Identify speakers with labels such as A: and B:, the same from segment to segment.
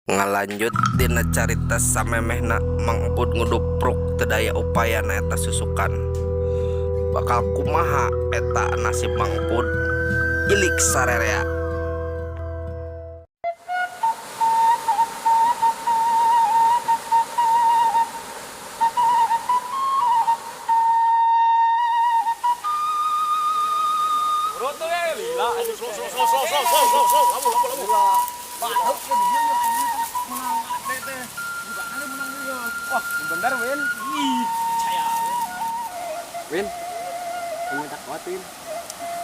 A: Ngalanjut dina carita samemehna Mang Empud ngudupruk teu daya upayana eta susukan. Bakal kumaha eta nasib Mang Empud? Ilik sarerea.
B: Bener Win.
C: Ih, percaya.
B: Win. Ini tak kuat Win.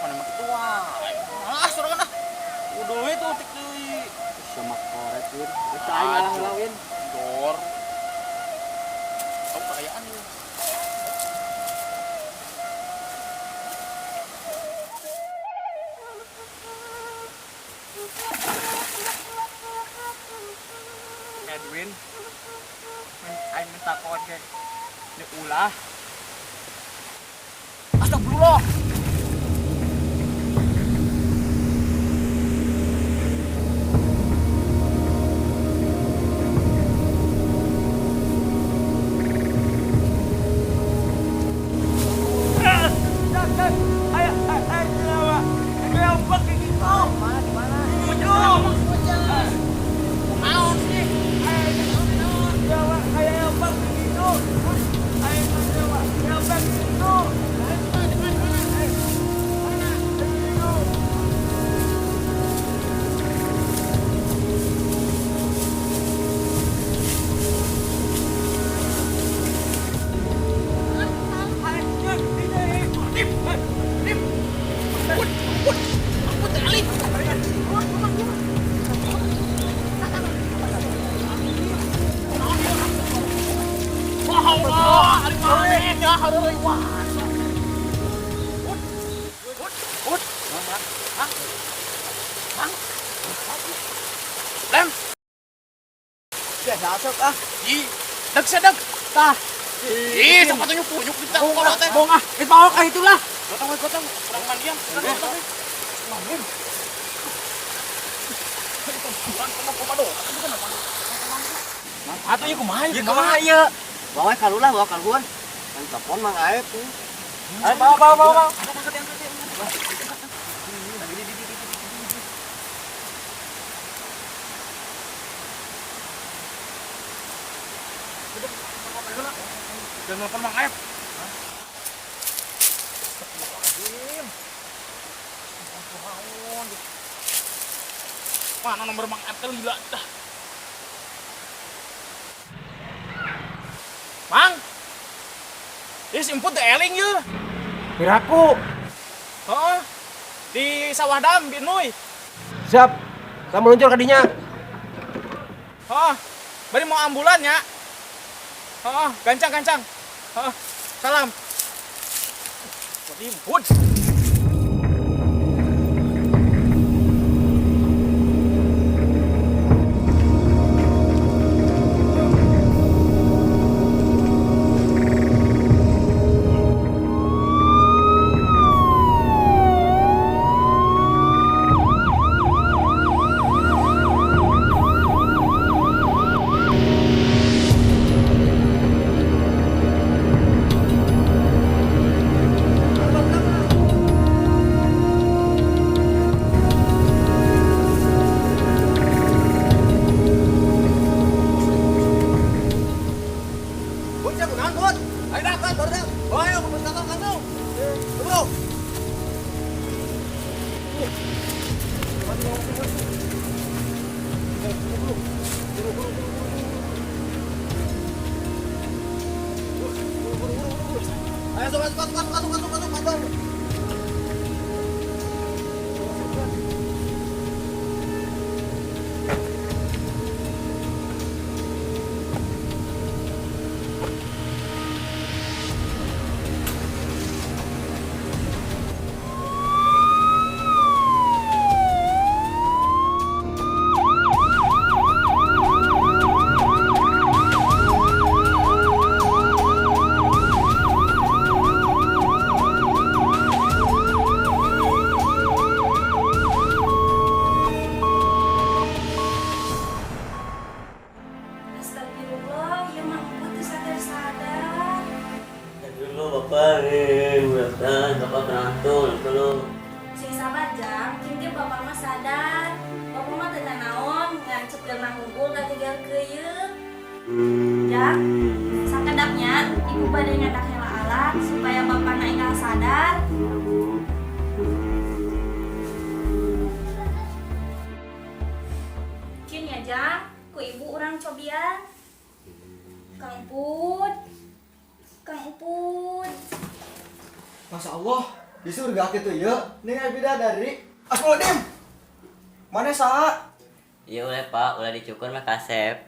C: Mana mah kitu wae. Ah, sorangan ah. Udah itu tik deui.
B: Sama korek Win. Kita aing ngalang-ngalang Win.
C: Dor. Tahu perayaan lu.
B: Edwin. Aing minta kode. Ini ulah.
C: Astagfirullah. Lem.
B: Ya dasok ah.
C: Ih, deg sedeg.
B: Tah.
C: Ih, sepatunya punyuk kita kalau teh.
B: Bong ah. Kita bawa ah itulah.
C: Gotong. Orang mandian. Mangin. Bukan komando. Atuh kumaha?
B: Ya kumaha ieu? Bawa kalulah, bawa kaluan. Kan telepon Mang Aep tuh.
C: Ayo bawa. Jangan nelfon Mang Aep. Mana nomor Mang Aep lila dah. Mang. Is imput teh eling ye.
B: Piraku.
C: Heeh. Di sawah dam Binuy.
B: Siap. Kita meluncur ke dinya.
C: Heeh. Bari mau ambulan ya. Heeh, gancang. Heeh. Salam. Wadim, hud.
D: Mang Unggul gak tinggal keyeuk. Jang, sakedapnya ibu bade ngadak hela alat supaya bapakna enggal sadar. Cin ya Jang, ku ibu urang cobian. Kang Uput, Kang Uput.
B: Masya Allah, di surga gitu ya. Nih bidadari. Asmuladim. Mana saha?
E: Iya udah pak, udah dicukur mah kasep.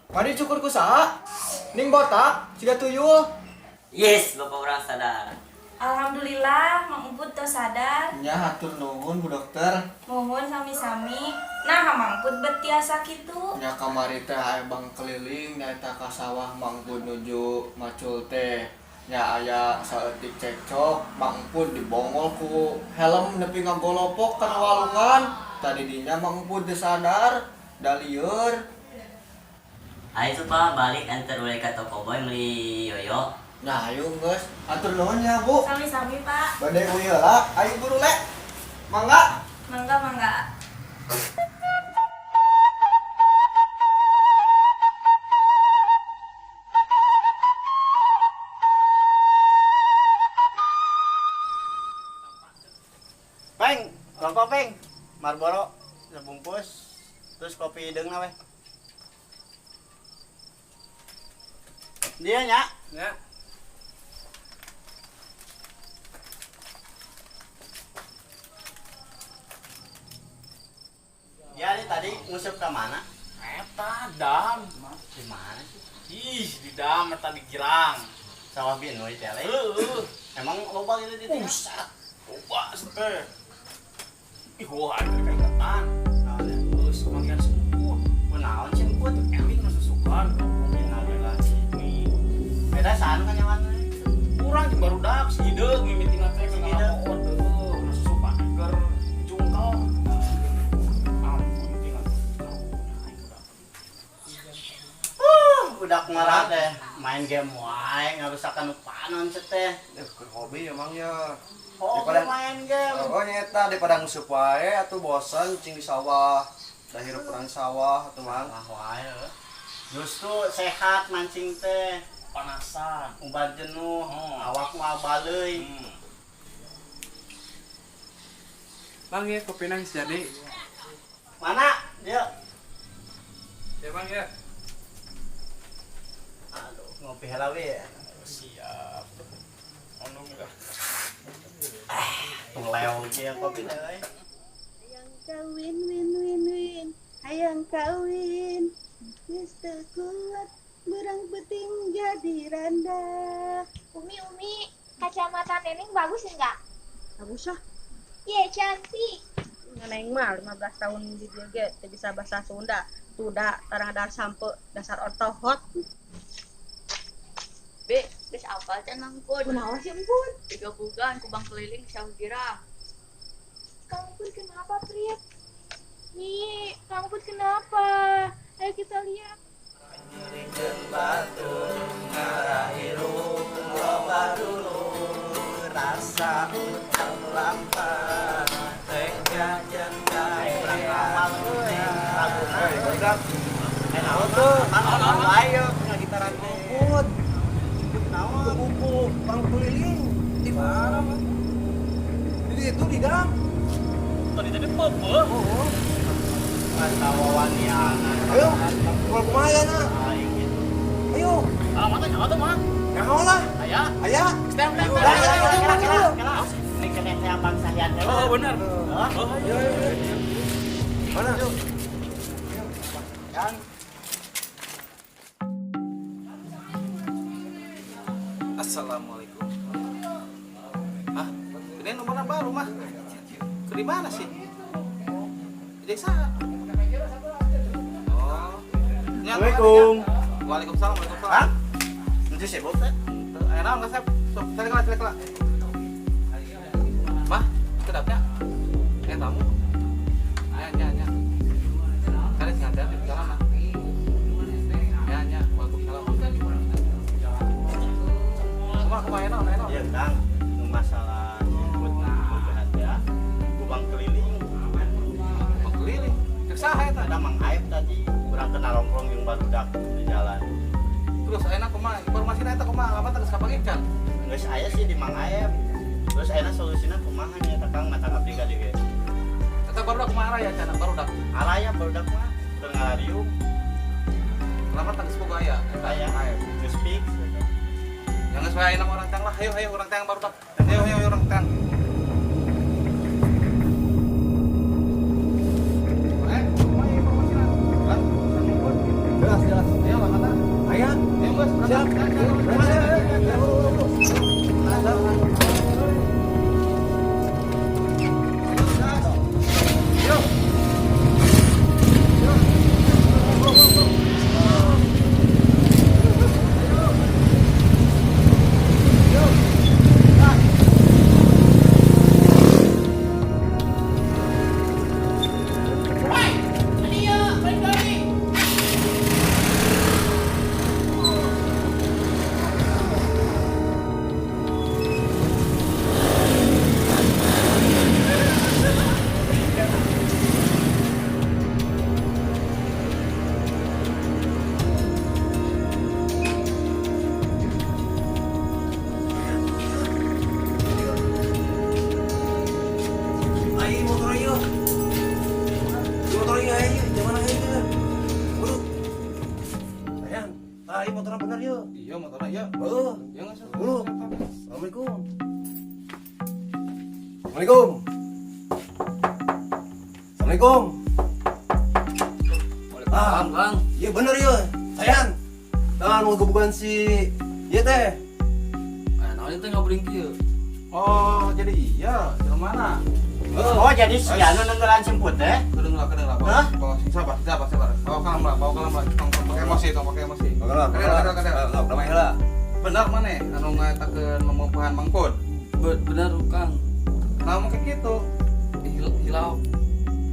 B: Mari cukur ku saha? Ning botak, siga tuyul.
E: Yes, bapak orang sadar.
D: Alhamdulillah, Mang Uput teu sadar.
B: Nya hatur nuhun Bu Dokter.
D: Mohon sami-sami. Nah, Mang Uput betiasa kitu.
B: Nya kamari teh aya bang keliling nyaeta ka sawah Mang Put nuju macul teh. Nya aya saeutik cekcok, Mang Put dibongol ku helm nepi ngagolopok kana walungan. Tadi dinya Mang Put teu sadar, da lieur.
E: Ayo tuh pak, balik antar mulai ke toko boy beli yoyo.
B: Nah, ayo geus. Atur nuhun nya Bu.
D: Sami-sami, Pak.
B: Bade uy heula, ayo guru le. Mangga.
D: Mangga, mangga.
C: Peng, rokok peng. Marlboro sebungkus. Terus kopi deung na we. Dia nya.
A: Ya.
C: Dia nih tadi ngusep ke mana?
F: Eta dam.
C: Di mana sih?
F: Ih, di dam eta di Girang.
C: Sawah Binoy teh le. Emang loba gitu di teh?
F: Pusat. Coba sepe. Ih, wah, ada keringetan. Terus panggilan semput.
C: Kunaon sih emput?
F: Eling nasusukan.
C: Mungkin nawe lagi ini. Beda saan kan nyawan we.
F: Kurang jeung barudak si hideung mimiting teh
C: Si
F: ka
C: hideung.
F: order. Nasusukan keur jungkal. Ampun tinggal.
C: Budak marah teh main game wae ngarusakan panon teh.
B: Hobi emang ya.
C: Oh,
B: Daripada-
C: main game.
B: Oh nyeta daripada nguseup wae atuh bosan cing di sawah. Da hirup urang sawah atuh mang.
C: Lah wae. Justru sehat mancing teh.
F: Panasan.
C: Ubat jenuh, awak mah baleui.
G: Bang ya, kopi nangis jadi.
C: Mana? Dia.
G: Ya bang ya.
C: Aduh, ngopi heula we.
F: Siap. Anu enggak.
C: Tuleu dia kopi teh euy.
H: Hayang kawin, win, win, win. Hayang kawin. Geus teu kuat, berang penting jadi randa.
I: Umi, kacamata Neneng bagus enggak?
H: Bagus ah.
I: Iya, cantik.
H: Neng mah 15 tahun di dia ge teu bisa bahasa Sunda. Tuda tarang dar sampe dasar ortohot.
J: Be, geus apal can mangpun.
H: Kunaon sih empun?
J: Tiga bulan ku bang keliling sawah Girang.
I: Kamu pun kenapa, Prit? Nih, kamu pun kenapa? Ayo kita lihat.
C: Rasa utang lampah tega jendai amal euy laguna budak enak tuh ayo tinggal gitaran teh put naon buku bang keliling di mana mah di itu di dam
F: Tadi tadi pepe.
C: masa wawanian
B: Ayo, kumaha kumaha ya na.
C: aing gitu
B: Ayo,
F: Alamatnya nyawa tuh mah.
B: nyaho lah.
F: Aya.
B: Aya.
F: Stem stem.
C: kela ini kena teh abang sahian teh
F: Oh benar.
B: Mana?
C: kan
F: Assalamualaikum. Hah? Ini nomor baru mah. Ke mana sih? Di desa. Oh.
C: Assalamualaikum.
F: Waalaikumsalam.
C: Hah?
F: Waalaikumsalam.
C: Nanti sibuk teh.
F: Ayo naon ngasep. Sok, selek. Mah, kedapnya. Tamu. Nya. Kali sengaja di jalan mah. Nya. Waalaikumsalam. Kumaha enak.
C: Iya Kang, nu masalah nyebut kebenaran ya. Kubang keliling.
F: Mau keliling. Saha eta?
C: Ada Mang Aep tadi kurang kenal nongkrong yang barudak di jalan.
F: Terus ayeuna kumaha? Informasi eta kumaha? Alamat geus kapangitkan.
C: Geus aya sih di Mang Aep. Terus ayeuna solusina kumaha nya eta Kang mata abdi ka dieu.
F: Eta barudak kumaha raya cenah barudak.
C: Alaya barudak mah teu ngalariung.
F: Alamat geus boga aya. Eta
C: Aya geus fix.
F: Yang geus wae orang tang lah. Hayo orang tang barudak. Hayo orang tang.
C: Jelas.
F: Ayo alamatna.
C: Aya.
F: Ayo geus. Siap. Iya motorna iya.
C: Heeh.
F: Ya geus.
C: Dulu. Assalamualaikum. Assalamualaikum. Assalamualaikum.
F: Waalaikumsalam, Bang.
C: Iya bener ya. Sayan. Dan mau bukan si iya teh.
F: Naon itu ngobring kieu? Oh, jadi iya. Jalan mana?
C: Oh, jadi si anu nenggelan simput teh.
F: Kedeng lah.
C: Hah?
F: Bawa sabar. Bawa kalam lah. Tong pakai emosi.
C: Kadang. Damai heula.
F: Benar mana? Anu ngatakeun memupahan mangkut.
G: Benar Kang.
F: Nah, mungkin gitu.
G: Hilau.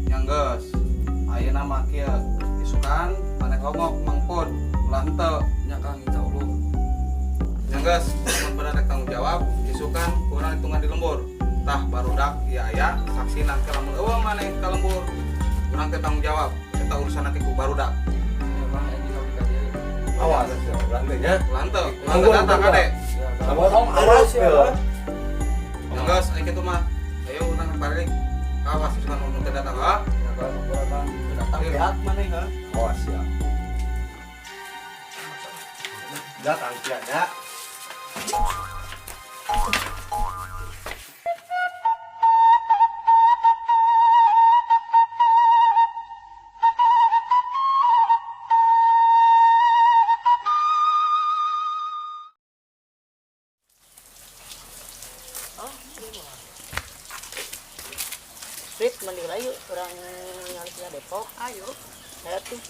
F: Yang geus. Ayeuna mah kieu isukan maneh hongok mangkut. Ulah henteu.
G: Ya Kang, insyaallah.
F: Yang geus, mun bener rek tanggung jawab, isukan kurang hitungan di lembur. Tah barudak ieu aya saksi nangke lamun eueuh maneh ka lembur. Urang teh tanggung jawab. Eta urusan nanti ku barudak.
G: Ya Bang, ini kau dikasih.
C: Awas ya, berantenya.
F: Lanteu,
C: Tunggu,
F: datang
C: tunggu.
F: kade.
C: Awas ya.
F: Yang geus aya kitu mah. Ayo urang balik. Awas isukan mun teh datang ha.
C: Datang pihak mana ya? Awas ya. Datang pihaknya.
J: Prit, mending lah yuk, orang nyalisnya Depok. Ayo. Saya tuh.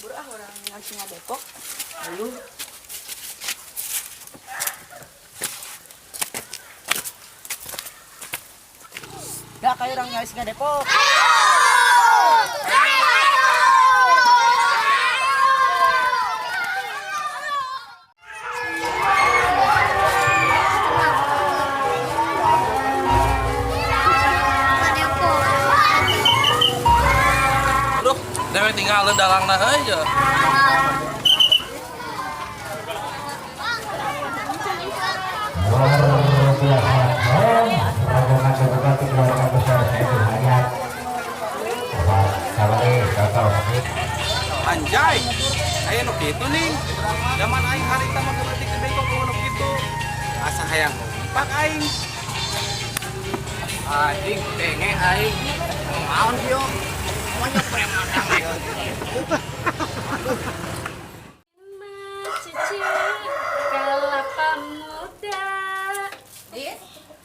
J: Burah orang nyalisnya Depok. Ayo.
C: Gak kayak orang nyalisnya Depok.
G: Aduh, dewe tinggal dalangna aja.
F: Anjay. Aya nu kitu nih. Zaman aing harita mah berarti gede kok nu kitu. Asa hayang pak aing. Anjing tenge aing. Naon yo? Monya preman
D: Cucu kelapa muda.
K: Dit,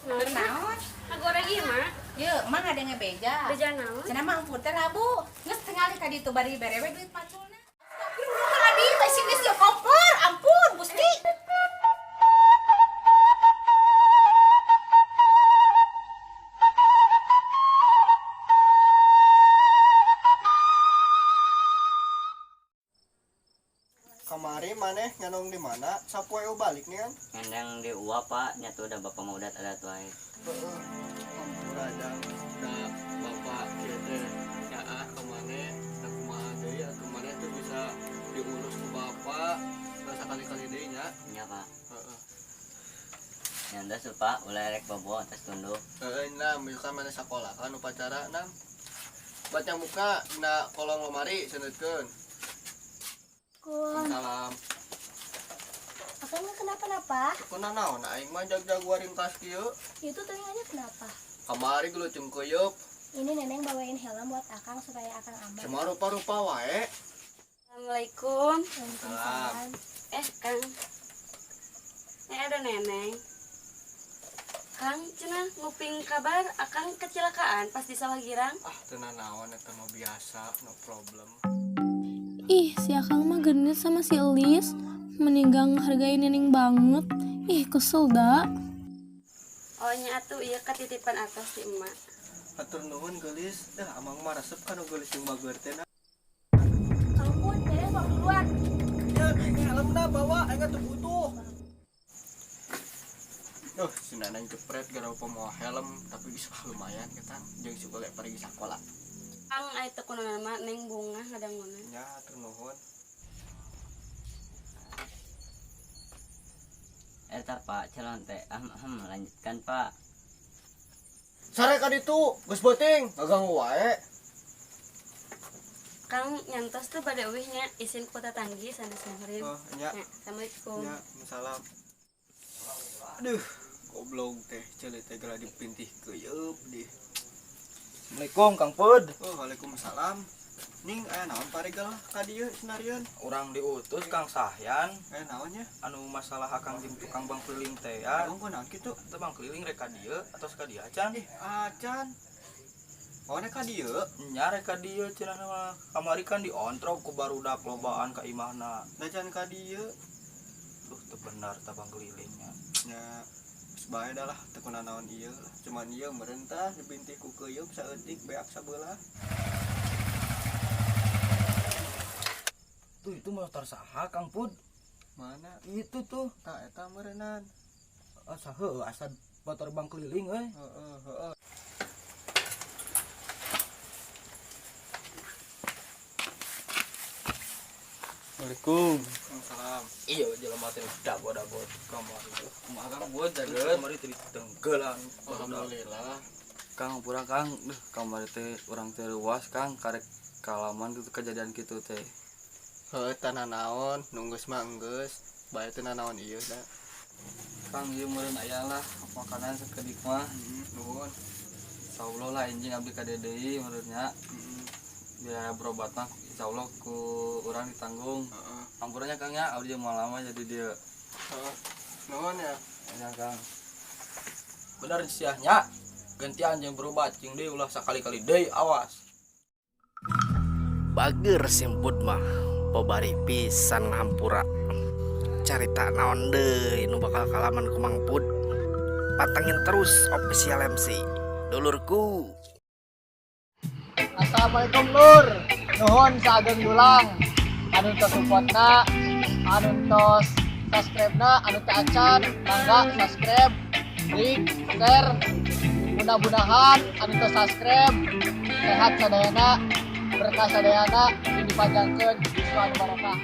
K: bernaon?
D: Aku lagi mah.
K: Yuk, mang ada ngebeja.
D: Beja naon?
K: Cenah mang pun teh rabu. Geus tingali tadi tuh bari berewe duit paculna. Astagfirullahaladzim, masih geus ya kompor. Ampun, Gusti.
B: Kamari maneh nganong di mana? Sapoe balik nih kan?
E: Ngendang di uap Pak, nyatu udah bapak mau udah ada tuh air.
B: Heeh. Ampun,
E: Nyandas lupa ulah rek bobo atas tunduk.
B: Nah, misalkan mana sekolah kan upacara nam. Baca muka na kolong lemari senetkeun.
D: Kun,
B: Salam.
D: akang nggak kenapa-napa?
B: Kuna naon aing mah jag-jagoan ringkas kieu.
D: Itu telinganya kenapa?
B: Kamari gelucung kuyup.
D: Ini neneng bawain helm buat akang supaya akang aman.
B: Cuma rupa-rupa wae.
K: Assalamualaikum.
D: Waalaikumsalam.
K: Kang. Ada neneng. Kang, cenah nguping kabar akang kecelakaan pas di sawah girang.
B: Ah, tenan naon eta mah biasa, no problem.
I: Ih, si Akang mah genit sama si Elis. Meninggang hargain neneng banget. Ih, kesel dah.
K: Oh nya atuh ieu katitipan atas si emak.
B: Atur nuhun geulis. Dah amang mah resep kana geulis jeung bageut teh.
D: Ampun, neneng mau duluan.
B: Ya, helmna bawa aing teu butuh. Si Nanang jepret gara mau helm tapi bisa lumayan kita jeung si golek pergi sekolah.
K: Kang aya teu kunaon mah neng bunga ngadangunan.
B: Ya, atur nuhun.
E: Eta Pak calon teh lanjutkan Pak.
B: Sare ka ditu, geus beuting, ngaganggu wae.
K: Kang nyantos tuh pada uwihnya isin ku tatanggi sanes maghrib.
B: Oh, nya.
K: Assalamualaikum.
B: Ya, salam. Aduh, goblok teh, ceuleuh teh geura dipintih keuyeub deh.
C: Assalamualaikum Kang Pud.
B: Oh, waalaikumsalam. Ning aya naon paregal ka dieu senarieun?
C: Urang diutus Kang Sahyan
B: Aya naonnya?
C: anu masalah akang jeung tukang bang keliling teh ya.
B: Ngomong naon kitu?
C: Teu bang keliling rek ka dieu atau ka dieu acan?
B: Acan. Oh, ka dieu?
C: Nya rek ka dieu cenah mah. Kamari kan diontrok ku barudak lobaan ka imahna.
B: Dacan ka dieu.
C: Duh teu bener tah bang kelilingnya.
B: Ya, geus bae dah lah teu kuna naon ieu. Cuman ieu meureun tah dipintih ku keuyeub saeutik beak sabeula.
C: Tuh itu motor saha Kang Pud?
B: Mana?
C: Itu tuh.
B: Tah eta meureunan.
C: Asa heueuh asa motor bang keliling euy.
B: Heeh.
C: Assalamualaikum.
B: Waalaikumsalam.
C: Iya jelema teh dabo-dabo kamari. Kumaha Kang Pud jageut? Kamari teh ditenggelan.
B: Alhamdulillah.
F: Kang pura Kang, kamari teh urang teh ruas Kang, karek kalaman gitu kejadian gitu teh.
B: Heuh, tanah naon, nunggus mah enggeus. Bae teh naon ieu da.
F: Kang ieu meureun aya lah makanan sakedik mah.
B: Nuhun.
F: Insyaallah lah enjing abdi ka deui meureun nya. Biaya berobat mah insyaallah ku urang ditanggung.
B: Heeh.
F: Ampunnya Kang ya, abdi moal lama jadi dia.
B: Heeh. Nuhun ya.
F: Ya Kang.
C: Bener siahnya. Gantian jeung berobat jeung deui ulah sakali-kali deui awas.
A: Bager simput mah pobari pisan hampura. Carita naon deui nu bakal kalaman ku Mang Pud. Patengin terus official MC. Dulurku.
J: Assalamualaikum Lur. Nuhun saageng dulang. Anu tos supportna, anu tos subscribe-na, anu teu acan, mangga subscribe, like, share. Mudah-mudahan anu tos subscribe sehat sadayana, berkah sadayana, dipanjangkeun, anu barokah.